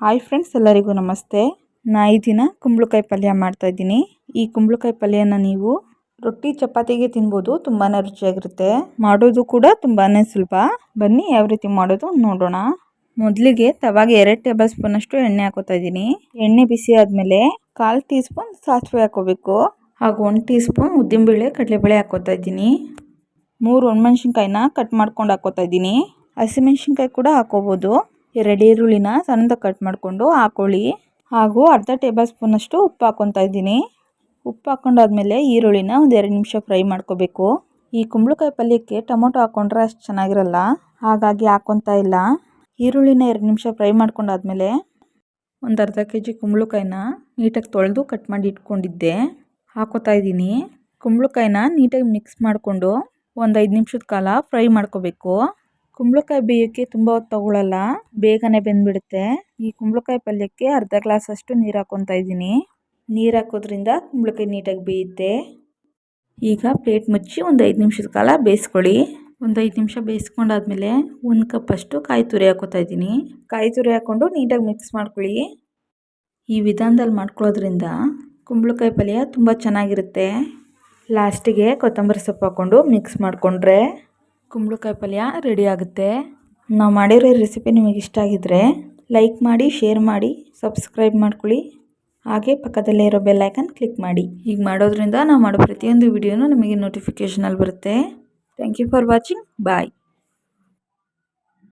Hi friends, ಎಲ್ಲರಿಗೂ ನಮಸ್ತೆ. ಈ ದಿನ ಕುಂಬಳಕಾಯಿ ಪಲ್ಯ ಮಾಡ್ತಾ ಇದ್ದೀನಿ. ಈ ಕುಂಬಳಕಾಯಿ ಪಲ್ಯನ ನೀವು ರೊಟ್ಟಿ ಚಪಾತಿಗೆ ತಿನ್ಬೋದು. ತುಂಬಾನೇ ರುಚಿಯಾಗಿರುತ್ತೆ. ಮಾಡೋದು ಕೂಡ ತುಂಬಾನೇ ಸುಲಭ. ಬನ್ನಿ ಯಾವ ರೀತಿ ಮಾಡೋದು ನೋಡೋಣ. ಮೊದಲಿಗೆ ತವಾಗೆ 2 ಟೇಬಲ್ ಸ್ಪೂನ್ ಅಷ್ಟು ಎಣ್ಣೆ ಹಾಕೋತಾ ಇದ್ದೀನಿ. ಎಣ್ಣೆ ಬಿಸಿ ಆದ್ಮೇಲೆ 1/4 ಟೀ ಸ್ಪೂನ್ ಸಾಸಿವೆ ಹಾಕೋಬೇಕು. ಹಾಗೂ 1 ಟೀ ಸ್ಪೂನ್ ಉದ್ದಿನಬೇಳೆ ಕಡಲೆಬೇಳೆ ಹಾಕೋತಾ ಇದ್ದೀನಿ. 3 ಒಣಮೆಣಸಿನಕಾಯಿನ ಕಟ್ ಮಾಡ್ಕೊಂಡು ಹಾಕೋತಾ ಇದ್ದೀನಿ. ಹಸಿಮೆಣಸಿನಕಾಯಿ ಕೂಡ ಹಾಕೋಬಹುದು. 2 ಈರುಳ್ಳಿನ ಸಣ್ಣದಾಗಿ ಕಟ್ ಮಾಡಿಕೊಂಡು ಹಾಕೊಳ್ಳಿ. ಹಾಗೂ ಅರ್ಧ ಟೇಬಲ್ ಸ್ಪೂನ್ ಅಷ್ಟು ಉಪ್ಪು ಹಾಕೊತಾ ಇದ್ದೀನಿ. ಉಪ್ಪು ಹಾಕೊಂಡಾದ್ಮೇಲೆ ಈರುಳ್ಳಿನ ಒಂದು 2 ನಿಮಿಷ ಫ್ರೈ ಮಾಡ್ಕೋಬೇಕು. ಈ ಕುಂಬಳಕಾಯಿ ಪಲ್ಯಕ್ಕೆ ಟೊಮೊಟೊ ಹಾಕೊಂಡ್ರೆ ಅಷ್ಟು ಚೆನ್ನಾಗಿರಲ್ಲ, ಹಾಗಾಗಿ ಹಾಕೊತಾ ಇಲ್ಲ. ಈರುಳ್ಳಿನ 2 ನಿಮಿಷ ಫ್ರೈ ಮಾಡ್ಕೊಂಡಾದ್ಮೇಲೆ ಒಂದು ಅರ್ಧ ಕೆಜಿ ಕುಂಬಳಕಾಯಿನ ನೀಟಾಗಿ ತೊಳೆದು ಕಟ್ ಮಾಡಿ ಇಟ್ಕೊಂಡಿದ್ದೆ ಹಾಕೋತಾ ಇದ್ದೀನಿ. ಕುಂಬಳಕಾಯಿನ ನೀಟಾಗಿ ಮಿಕ್ಸ್ ಮಾಡಿಕೊಂಡು ಒಂದು 5 ನಿಮಿಷದ ಕಾಲ ಫ್ರೈ ಮಾಡ್ಕೋಬೇಕು. ಕುಂಬಳಕಾಯಿ ಬೇಯೋಕ್ಕೆ ತುಂಬ ಹೊತ್ತು ತಗೊಳ್ಳಲ್ಲ, ಬೇಗನೆ ಬೆಂದ್ಬಿಡುತ್ತೆ. ಈ ಕುಂಬಳಕಾಯಿ ಪಲ್ಯಕ್ಕೆ ಅರ್ಧ ಗ್ಲಾಸ್ ಅಷ್ಟು ನೀರು ಹಾಕೊತಾ ಇದ್ದೀನಿ. ನೀರು ಹಾಕೋದ್ರಿಂದ ಕುಂಬಳಕಾಯಿ ನೀಟಾಗಿ ಬೇಯುತ್ತೆ. ಈಗ ಪ್ಲೇಟ್ ಮುಚ್ಚಿ ಒಂದು 5 ನಿಮಿಷದ ಕಾಲ ಬೇಯಿಸ್ಕೊಳ್ಳಿ. ಒಂದು 5 ನಿಮಿಷ ಬೇಯಿಸ್ಕೊಂಡಾದ್ಮೇಲೆ 1 ಕಪ್ ಅಷ್ಟು ಕಾಯಿ ತುರಿ ಹಾಕೋತಾ ಇದ್ದೀನಿ. ಕಾಯಿ ತುರಿ ಹಾಕ್ಕೊಂಡು ನೀಟಾಗಿ ಮಿಕ್ಸ್ ಮಾಡ್ಕೊಳ್ಳಿ. ಈ ವಿಧಾನದಲ್ಲಿ ಮಾಡ್ಕೊಳ್ಳೋದ್ರಿಂದ ಕುಂಬಳಕಾಯಿ ಪಲ್ಯ ತುಂಬ ಚೆನ್ನಾಗಿರುತ್ತೆ. ಲಾಸ್ಟಿಗೆ ಕೊತ್ತಂಬರಿ ಸೊಪ್ಪು ಹಾಕ್ಕೊಂಡು ಮಿಕ್ಸ್ ಮಾಡಿಕೊಂಡ್ರೆ ಕುಂಬಳಕಾಯಿ ಪಲ್ಯ ರೆಡಿ ಆಗುತ್ತೆ. ನಾವು ಮಾಡಿರೋ ರೆಸಿಪಿ ನಿಮಗೆ ಇಷ್ಟ ಆಗಿದ್ರೆ ಲೈಕ್ ಮಾಡಿ, ಶೇರ್ ಮಾಡಿ, ಸಬ್ಸ್ಕ್ರೈಬ್ ಮಾಡ್ಕೊಳ್ಳಿ. ಹಾಗೆ ಪಕ್ಕದಲ್ಲೇ ಇರೋ ಬೆಲ್ ಐಕನ್ ಕ್ಲಿಕ್ ಮಾಡಿ. ಹೀಗೆ ಮಾಡೋದ್ರಿಂದ ನಾವು ಮಾಡೋ ಪ್ರತಿಯೊಂದು ವಿಡಿಯೋನೂ ನಿಮಗೆ ನೋಟಿಫಿಕೇಷನಲ್ಲಿ ಬರುತ್ತೆ. Thank you for watching. Bye.